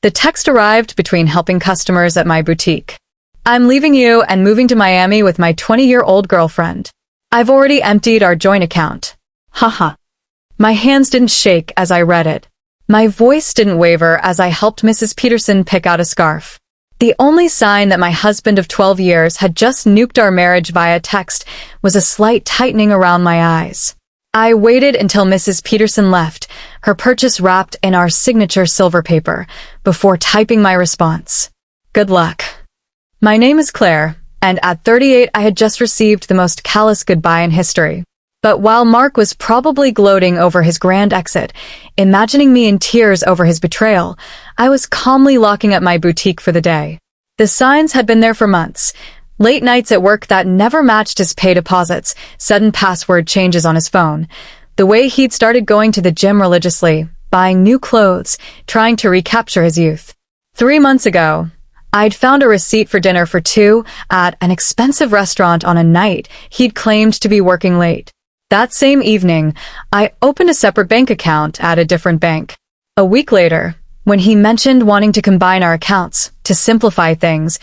The text arrived between helping customers at my boutique. I'm leaving you and moving to Miami with my 20-year-old girlfriend. I've already emptied our joint account. Haha. My hands didn't shake as I read it. My voice didn't waver as I helped Mrs. Peterson pick out a scarf. The only sign that my husband of 12 years had just nuked our marriage via text was a slight tightening around my eyes. I waited until Mrs. Peterson left, her purchase wrapped in our signature silver paper, before typing my response. Good luck. My name is Claire, and at 38 I had just received the most callous goodbye in history. But while Mark was probably gloating over his grand exit, imagining me in tears over his betrayal, I was calmly locking up my boutique for the day. The signs had been there for months. Late nights at work that never matched his pay deposits, sudden password changes on his phone, the way he'd started going to the gym religiously, buying new clothes, trying to recapture his youth. 3 months ago, I'd found a receipt for dinner for two at an expensive restaurant on a night he'd claimed to be working late. That same evening, I opened a separate bank account at a different bank. A week later, when he mentioned wanting to combine our accounts to simplify things,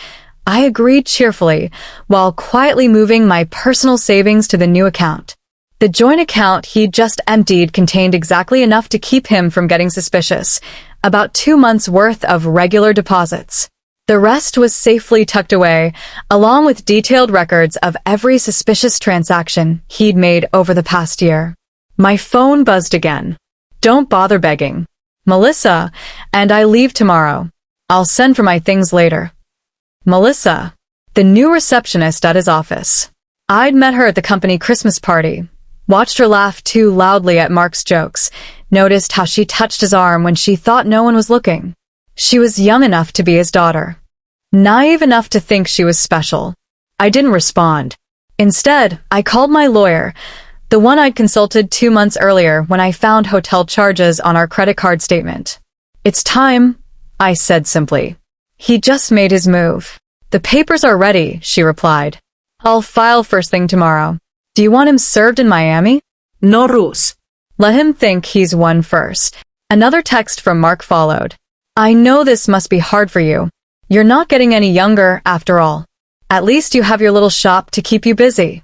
I agreed cheerfully, while quietly moving my personal savings to the new account. The joint account he'd just emptied contained exactly enough to keep him from getting suspicious, about 2 months' worth of regular deposits. The rest was safely tucked away, along with detailed records of every suspicious transaction he'd made over the past year. My phone buzzed again. Don't bother begging. Melissa, and I leave tomorrow. I'll send for my things later. Melissa, the new receptionist at his office. I'd met her at the company Christmas party, watched her laugh too loudly at Mark's jokes, noticed how she touched his arm when she thought no one was looking. She was young enough to be his daughter, naive enough to think she was special. I didn't respond. Instead, I called my lawyer, the one I'd consulted 2 months earlier when I found hotel charges on our credit card statement. It's time, I said simply. He just made his move. The papers are ready, she replied. I'll file first thing tomorrow. Do you want him served in Miami? No rules. Let him think he's won first. Another text from Mark followed. I know this must be hard for you. You're not getting any younger, after all. At least you have your little shop to keep you busy.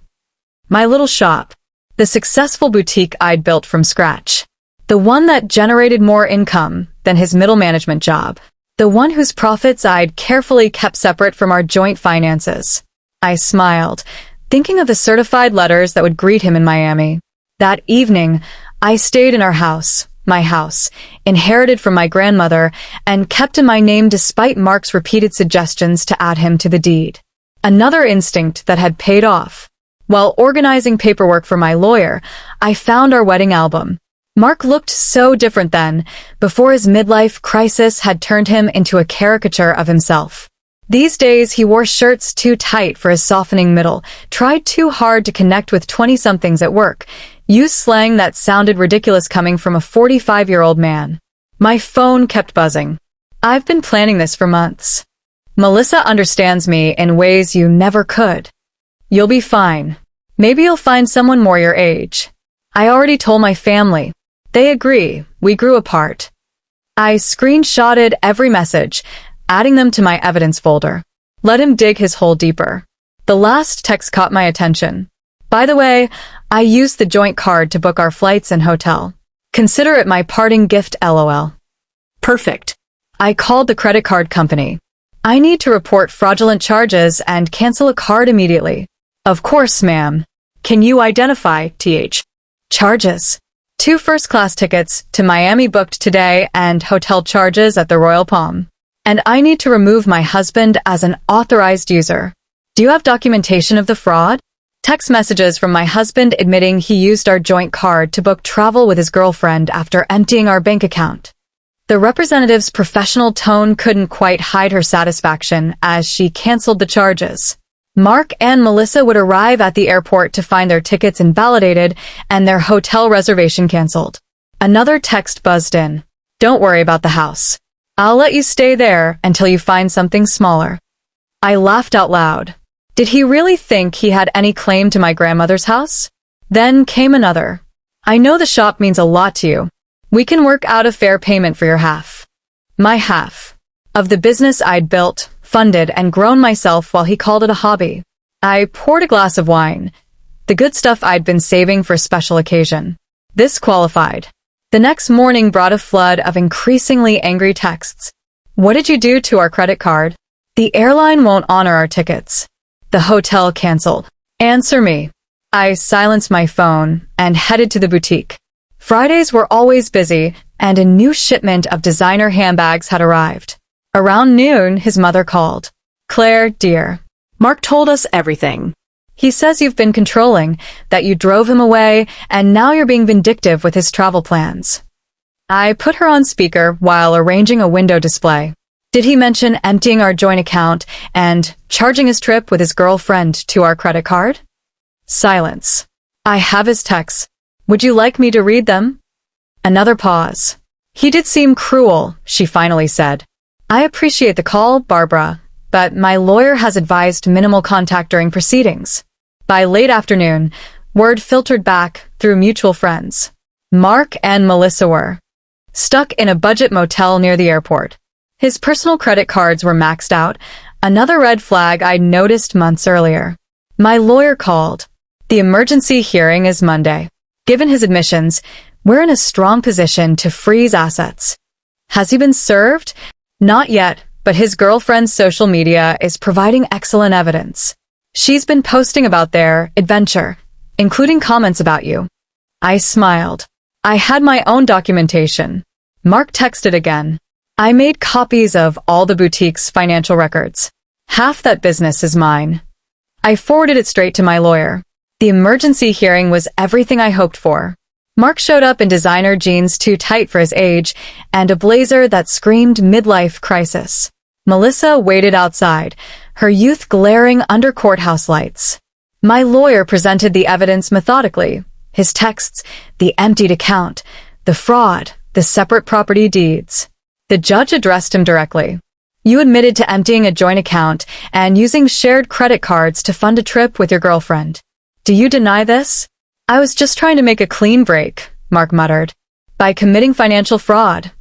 My little shop. The successful boutique I'd built from scratch. The one that generated more income than his middle management job. The one whose profits I'd carefully kept separate from our joint finances. I smiled, thinking of the certified letters that would greet him in Miami. That evening, I stayed in our house, my house, inherited from my grandmother, and kept in my name despite Mark's repeated suggestions to add him to the deed. Another instinct that had paid off. While organizing paperwork for my lawyer, I found our wedding album. Mark looked so different then, before his midlife crisis had turned him into a caricature of himself. These days, he wore shirts too tight for his softening middle, tried too hard to connect with 20-somethings at work, used slang that sounded ridiculous coming from a 45-year-old man. My phone kept buzzing. I've been planning this for months. Melissa understands me in ways you never could. You'll be fine. Maybe you'll find someone more your age. I already told my family. They agree. We grew apart. I screenshotted every message, adding them to my evidence folder. Let him dig his hole deeper. The last text caught my attention. By the way, I used the joint card to book our flights and hotel. Consider it my parting gift, LOL. Perfect. I called the credit card company. I need to report fraudulent charges and cancel a card immediately. Of course, ma'am. Can you identify, charges? 2 first-class tickets to Miami booked today and hotel charges at the Royal Palm. And I need to remove my husband as an authorized user. Do you have documentation of the fraud? Text messages from my husband admitting he used our joint card to book travel with his girlfriend after emptying our bank account. The representative's professional tone couldn't quite hide her satisfaction as she canceled the charges. Mark and Melissa would arrive at the airport to find their tickets invalidated and their hotel reservation canceled. Another text buzzed in. Don't worry about the house. I'll let you stay there until you find something smaller. I laughed out loud. Did he really think he had any claim to my grandmother's house? Then came another. I know the shop means a lot to you. We can work out a fair payment for your half. My half. of the business I'd built, funded, and grown myself while he called it a hobby. I poured a glass of wine, the good stuff I'd been saving for a special occasion. This qualified. The next morning brought a flood of increasingly angry texts. What did you do to our credit card? The airline won't honor our tickets. The hotel canceled. Answer me. I silenced my phone and headed to the boutique. Fridays were always busy, and a new shipment of designer handbags had arrived. Around noon, his mother called. Claire, dear. Mark told us everything. He says you've been controlling, that you drove him away, and now you're being vindictive with his travel plans. I put her on speaker while arranging a window display. Did he mention emptying our joint account and charging his trip with his girlfriend to our credit card? Silence. I have his texts. Would you like me to read them? Another pause. He did seem cruel, she finally said. I appreciate the call, Barbara, but my lawyer has advised minimal contact during proceedings. By late afternoon, word filtered back through mutual friends. Mark and Melissa were stuck in a budget motel near the airport. His personal credit cards were maxed out, another red flag I'd noticed months earlier. My lawyer called. The emergency hearing is Monday. Given his admissions, we're in a strong position to freeze assets. Has he been served? Not yet, but his girlfriend's social media is providing excellent evidence. She's been posting about their adventure, including comments about you. I smiled. I had my own documentation. Mark texted again. I made copies of all the boutique's financial records. Half that business is mine. I forwarded it straight to my lawyer. The emergency hearing was everything I hoped for. Mark showed up in designer jeans too tight for his age and a blazer that screamed midlife crisis. Melissa waited outside, her youth glaring under courthouse lights. My lawyer presented the evidence methodically. His texts, the emptied account, the fraud, the separate property deeds. The judge addressed him directly. You admitted to emptying a joint account and using shared credit cards to fund a trip with your girlfriend. Do you deny this? I was just trying to make a clean break, Mark muttered. By committing financial fraud,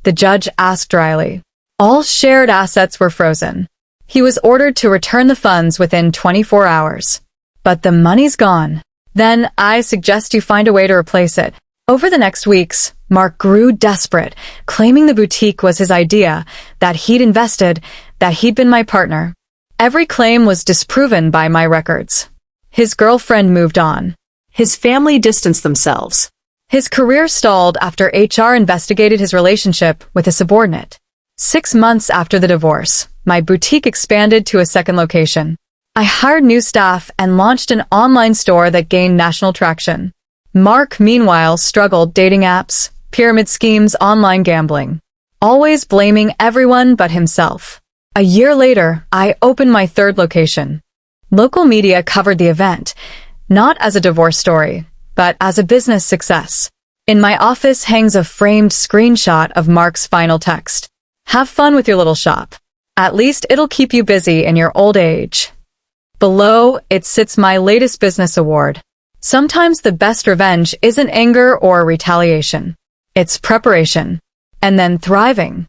the judge asked dryly. All shared assets were frozen. He was ordered to return the funds within 24 hours. But the money's gone. Then I suggest you find a way to replace it. Over the next weeks, Mark grew desperate, claiming the boutique was his idea, that he'd invested, that he'd been my partner. Every claim was disproven by my records. His girlfriend moved on. His family distanced themselves. His career stalled after HR investigated his relationship with a subordinate. 6 months after the divorce, my boutique expanded to a second location. I hired new staff and launched an online store that gained national traction. Mark, meanwhile, struggled dating apps, pyramid schemes, online gambling, always blaming everyone but himself. A year later, I opened my third location. Local media covered the event, not as a divorce story, but as a business success. In my office hangs a framed screenshot of Mark's final text. Have fun with your little shop. At least it'll keep you busy in your old age. Below, it sits my latest business award. Sometimes the best revenge isn't anger or retaliation. It's preparation. And then thriving.